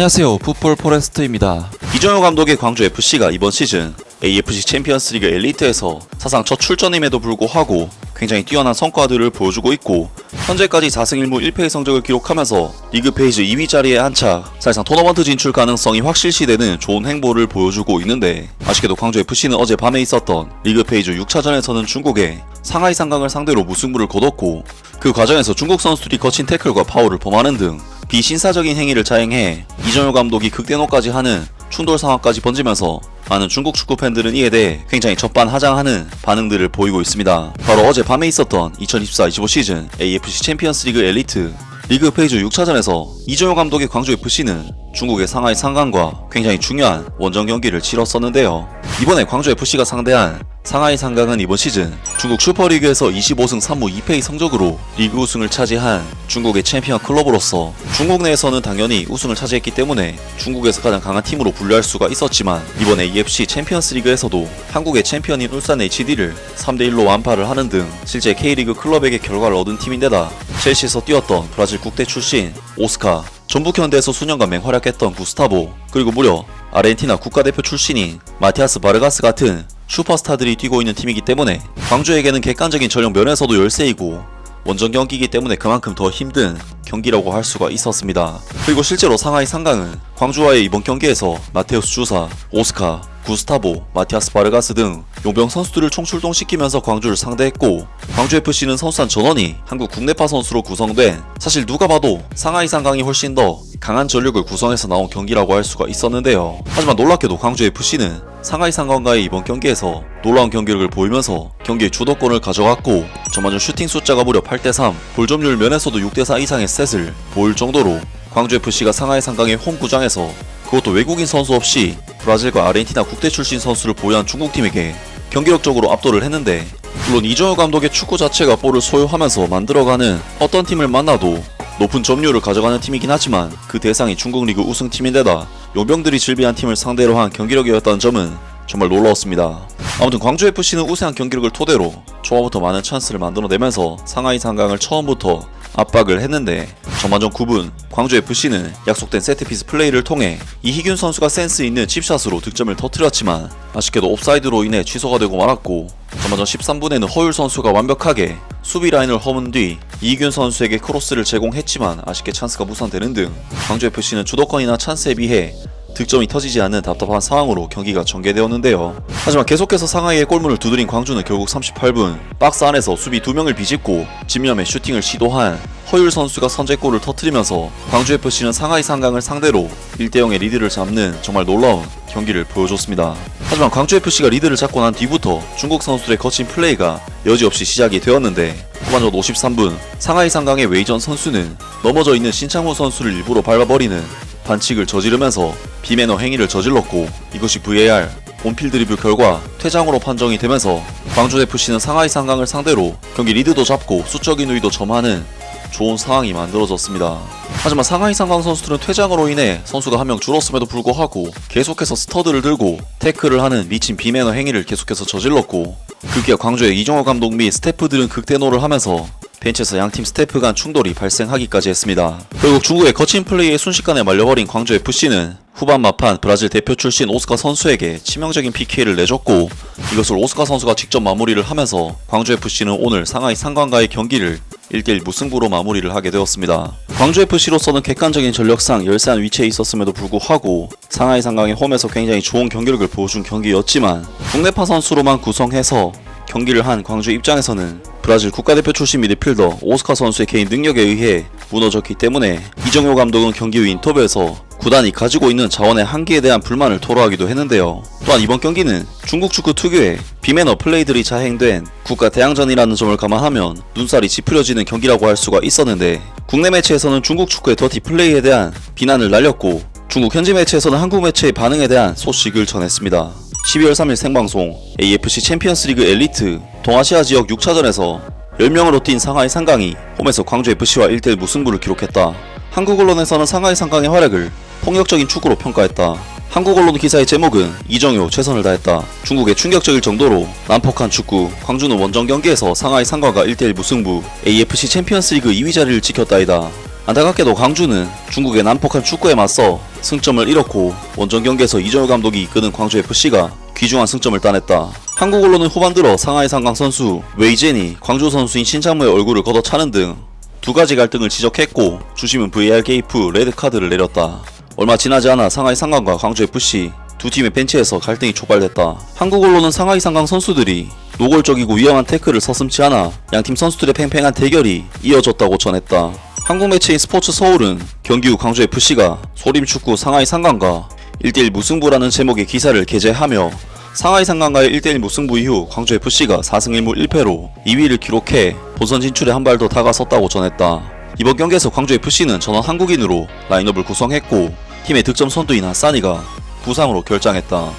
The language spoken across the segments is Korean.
안녕하세요, 풋볼 포레스트입니다. 이정효 감독의 광주FC가 이번 시즌 AFC 챔피언스리그 엘리트에서 사상 첫 출전임에도 불구하고 굉장히 뛰어난 성과들을 보여주고 있고, 현재까지 4승 1무 1패의 성적을 기록하면서 리그 페이지 2위 자리에 안착, 사실상 토너먼트 진출 가능성이 확실시되는 좋은 행보를 보여주고 있는데, 아쉽게도 광주FC는 어제 밤에 있었던 리그 페이지 6차전에서는 중국의 상하이 상강을 상대로 무승부를 거뒀고, 그 과정에서 중국 선수들이 거친 태클과 파울을 범하는 등 비신사적인 행위를 자행해 이정효 감독이 극대노까지 하는 충돌 상황까지 번지면서 많은 중국 축구 팬들은 이에 대해 굉장히 적반하장하는 반응들을 보이고 있습니다. 바로 어제 밤에 있었던 2024-25 시즌 AFC 챔피언스리그 엘리트 리그 페이지 6차전에서 이정효 감독의 광주FC는 중국의 상하이 상강과 굉장히 중요한 원정 경기를 치렀었는데요. 이번에 광주FC가 상대한 상하이 상강은 이번 시즌 중국 슈퍼리그에서 25승 3무 2패의 성적으로 리그 우승을 차지한 중국의 챔피언 클럽으로서 중국 내에서는 당연히 우승을 차지했기 때문에 중국에서 가장 강한 팀으로 분류할 수가 있었지만, 이번 AFC 챔피언스 리그에서도 한국의 챔피언인 울산 HD를 3대1로 완파를 하는 등 실제 K리그 클럽에게 결과를 얻은 팀인데다 첼시에서 뛰었던 브라질 국대 출신 오스카, 전북 현대에서 수년간 맹활약했던 구스타보, 그리고 무려 아르헨티나 국가대표 출신인 마티아스 바르가스 같은 슈퍼스타들이 뛰고 있는 팀이기 때문에 광주에게는 객관적인 전력 면에서도 열세이고 원정 경기이기 때문에 그만큼 더 힘든 경기라고 할 수가 있었습니다. 그리고 실제로 상하이 상강은 광주와의 이번 경기에서 마테우스 주사, 오스카, 구스타보, 마티아스 바르가스 등 용병 선수들을 총출동시키면서 광주를 상대했고, 광주FC는 선수단 전원이 한국 국내파 선수로 구성된, 사실 누가 봐도 상하이 상강이 훨씬 더 강한 전력을 구성해서 나온 경기라고 할 수가 있었는데요. 하지만 놀랍게도 광주FC는 상하이 상강과의 이번 경기에서 놀라운 경기력을 보이면서 경기의 주도권을 가져갔고, 전반전 슈팅 숫자가 무려 8대3, 볼점률 면에서도 6대4 이상의 셋을 보일 정도로 광주FC가 상하이 상강의 홈구장에서, 그것도 외국인 선수 없이 브라질과 아르헨티나 국대 출신 선수를 보유한 중국팀에게 경기력적으로 압도를 했는데, 물론 이정효 감독의 축구 자체가 볼을 소유하면서 만들어가는 어떤 팀을 만나도 높은 점유율을 가져가는 팀이긴 하지만 그 대상이 중국 리그 우승팀인데다 용병들이 즐비한 팀을 상대로 한 경기력이었다는 점은 정말 놀라웠습니다. 아무튼 광주FC는 우세한 경기력을 토대로 초반부터 많은 찬스를 만들어내면서 상하이 상강을 처음부터 압박을 했는데, 전반전 9분 광주FC는 약속된 세트피스 플레이를 통해 이희균 선수가 센스 있는 칩샷으로 득점을 터뜨렸지만 아쉽게도 옵사이드로 인해 취소가 되고 말았고, 전반전 13분에는 허율 선수가 완벽하게 수비 라인을 허문 뒤 이희균 선수에게 크로스를 제공했지만 아쉽게 찬스가 무산되는 등 광주FC는 주도권이나 찬스에 비해 득점이 터지지 않는 답답한 상황으로 경기가 전개되었는데요. 하지만 계속해서 상하이의 골문을 두드린 광주는 결국 38분 박스 안에서 수비 2명을 비집고 집념의 슈팅을 시도한 허율 선수가 선제골을 터뜨리면서 광주FC는 상하이 상강을 상대로 1대0의 리드를 잡는 정말 놀라운 경기를 보여줬습니다. 하지만 광주FC가 리드를 잡고 난 뒤부터 중국 선수들의 거친 플레이가 여지없이 시작이 되었는데, 후반전 53분 상하이 상강의 웨이전 선수는 넘어져 있는 신창무 선수를 일부러 밟아버리는 반칙을 저지르면서 비매너 행위를 저질렀고, 이것이 VAR 온필드 리뷰 결과 퇴장으로 판정이 되면서 광주FC는 상하이 상강을 상대로 경기 리드도 잡고 수적인 우위도 점하는 좋은 상황이 만들어졌습니다. 하지만 상하이 상강 선수들은 퇴장으로 인해 선수가 한 명 줄었음에도 불구하고 계속해서 스터드를 들고 태클을 하는 미친 비매너 행위를 계속해서 저질렀고, 급기야 광주의 이정효 감독 및 스태프들은 극대노를 하면서 벤치에서 양팀 스태프 간 충돌이 발생하기까지 했습니다. 결국 중국의 거친 플레이에 순식간에 말려버린 광주FC는 후반 막판 브라질 대표 출신 오스카 선수에게 치명적인 PK를 내줬고, 이것을 오스카 선수가 직접 마무리를 하면서 광주FC는 오늘 상하이 상강과의 경기를 1대1 무승부로 마무리를 하게 되었습니다. 광주FC로서는 객관적인 전력상 열세한 위치에 있었음에도 불구하고 상하이 상강의 홈에서 굉장히 좋은 경기력을 보여준 경기였지만, 국내파 선수로만 구성해서 경기를 한 광주 입장에서는 브라질 국가대표 출신 미드필더 오스카 선수의 개인 능력에 의해 무너졌기 때문에 이정효 감독은 경기 후 인터뷰에서 구단이 가지고 있는 자원의 한계에 대한 불만을 토로하기도 했는데요. 또한 이번 경기는 중국 축구 특유의 비매너 플레이들이 자행된 국가 대항전이라는 점을 감안하면 눈살이 찌푸려지는 경기라고 할 수가 있었는데, 국내 매체에서는 중국 축구의 더티 플레이에 대한 비난을 날렸고, 중국 현지 매체에서는 한국 매체의 반응에 대한 소식을 전했습니다. 12월 3일 생방송 AFC 챔피언스리그 엘리트 동아시아 지역 6차전에서 10명으로 뛴 상하이 상강이 홈에서 광주FC와 1대1 무승부를 기록했다. 한국 언론에서는 상하이 상강의 활약을 폭력적인 축구로 평가했다. 한국 언론 기사의 제목은 이정효 최선을 다했다. 중국의 충격적일 정도로 난폭한 축구, 광주는 원정 경기에서 상하이 상강과 1대1 무승부, AFC 챔피언스리그 2위 자리를 지켰다이다. 안타깝게도 광주는 중국의 난폭한 축구에 맞서 승점을 잃었고 원정 경기에서 이정효 감독이 이끄는 광주FC가 귀중한 승점을 따냈다. 한국 언론은 후반 들어 상하이 상강 선수 웨이젠이 광주 선수인 신창무의 얼굴을 걷어차는 등 두 가지 갈등을 지적했고 주심은 VAR 개입 후 레드카드를 내렸다. 얼마 지나지 않아 상하이 상강과 광주FC 두 팀의 벤치에서 갈등이 촉발됐다. 한국 언론은 상하이 상강 선수들이 노골적이고 위험한 태클을 서슴지 않아 양팀 선수들의 팽팽한 대결이 이어졌다고 전했다. 한국 매체인 스포츠 서울은 경기 후 광주FC가 소림축구 상하이 상강과 1대1 무승부라는 제목의 기사를 게재하며 상하이 상강과의 1대1 무승부 이후 광주FC가 4승 1무 1패로 2위를 기록해 본선 진출에 한 발 더 다가섰다고 전했다. 이번 경기에서 광주FC는 전원 한국인으로 라인업을 구성했고 팀의 득점 선두인 하사니가 부상으로 결장했다.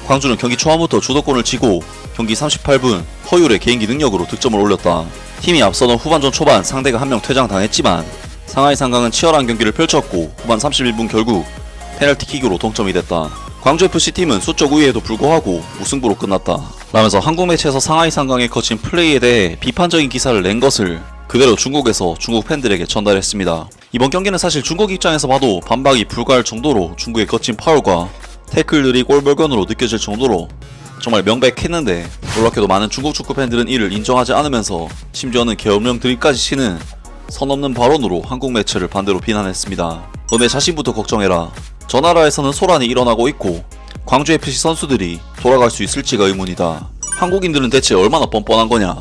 광주는 경기 초반부터 주도권을 쥐고 경기 38분 허율의 개인기 능력으로 득점을 올렸다. 팀이 앞서던 후반전 초반 상대가 한 명 퇴장당했지만 상하이 상강은 치열한 경기를 펼쳤고 후반 31분 결국 페널티킥으로 동점이 됐다. 광주FC 팀은 수적 우위에도 불구하고 무승부로 끝났다. 라면서 한국 매체에서 상하이 상강에 거친 플레이에 대해 비판적인 기사를 낸 것을 그대로 중국에서 중국 팬들에게 전달했습니다. 이번 경기는 사실 중국 입장에서 봐도 반박이 불가할 정도로 중국의 거친 파울과 태클들이 골벌건으로 느껴질 정도로 정말 명백했는데 놀랍게도 많은 중국 축구 팬들은 이를 인정하지 않으면서 심지어는 계엄령 드립까지 치는 선 없는 발언으로 한국 매체를 반대로 비난했습니다. 너네 자신부터 걱정해라. 저 나라에서는 소란이 일어나고 있고 광주FC 선수들이 돌아갈 수 있을지가 의문이다. 한국인들은 대체 얼마나 뻔뻔한 거냐.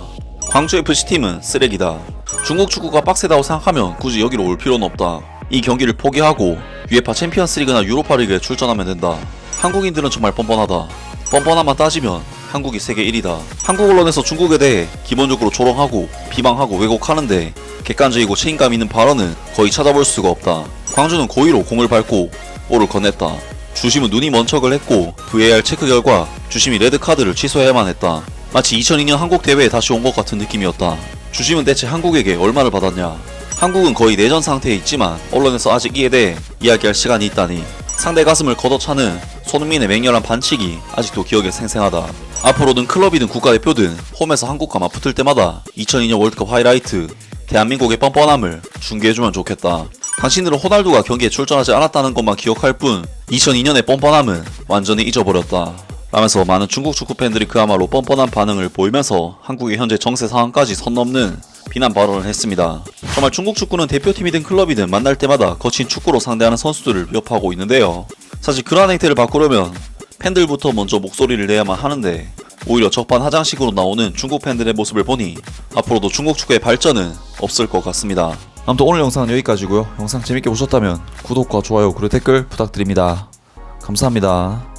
광주FC 팀은 쓰레기다. 중국 축구가 빡세다고 생각하면 굳이 여기로 올 필요는 없다. 이 경기를 포기하고 UEFA 챔피언스리그나 유로파리그에 출전하면 된다. 한국인들은 정말 뻔뻔하다. 뻔뻔함만 따지면 한국이 세계 1위다. 한국 언론에서 중국에 대해 기본적으로 조롱하고 비방하고 왜곡하는데 객관적이고 책임감 있는 발언은 거의 찾아볼 수가 없다. 광주는 고의로 공을 밟고 볼을 건넸다. 주심은 눈이 먼 척을 했고 VAR 체크 결과 주심이 레드카드를 취소해야만 했다. 마치 2002년 한국 대회에 다시 온 것 같은 느낌이었다. 주심은 대체 한국에게 얼마를 받았냐. 한국은 거의 내전 상태에 있지만 언론에서 아직 이에 대해 이야기할 시간이 있다니. 상대 가슴을 걷어차는 손흥민의 맹렬한 반칙이 아직도 기억에 생생하다. 앞으로든 클럽이든 국가대표든 홈에서 한국과 맞붙을 때마다 2002년 월드컵 하이라이트 대한민국의 뻔뻔함을 중계해주면 좋겠다. 당신들은 호날두가 경기에 출전하지 않았다는 것만 기억할 뿐 2002년의 뻔뻔함은 완전히 잊어버렸다. 라면서 많은 중국 축구 팬들이 그야말로 뻔뻔한 반응을 보이면서 한국의 현재 정세 상황까지 선 넘는 비난 발언을 했습니다. 정말 중국 축구는 대표팀이든 클럽이든 만날 때마다 거친 축구로 상대하는 선수들을 위협하고 있는데요. 사실 그러한 행태를 바꾸려면 팬들부터 먼저 목소리를 내야만 하는데 오히려 적반하장식으로 나오는 중국 팬들의 모습을 보니 앞으로도 중국 축구의 발전은 없을 것 같습니다. 아무튼 오늘 영상은 여기까지고요. 영상 재밌게 보셨다면 구독과 좋아요 그리고 댓글 부탁드립니다. 감사합니다.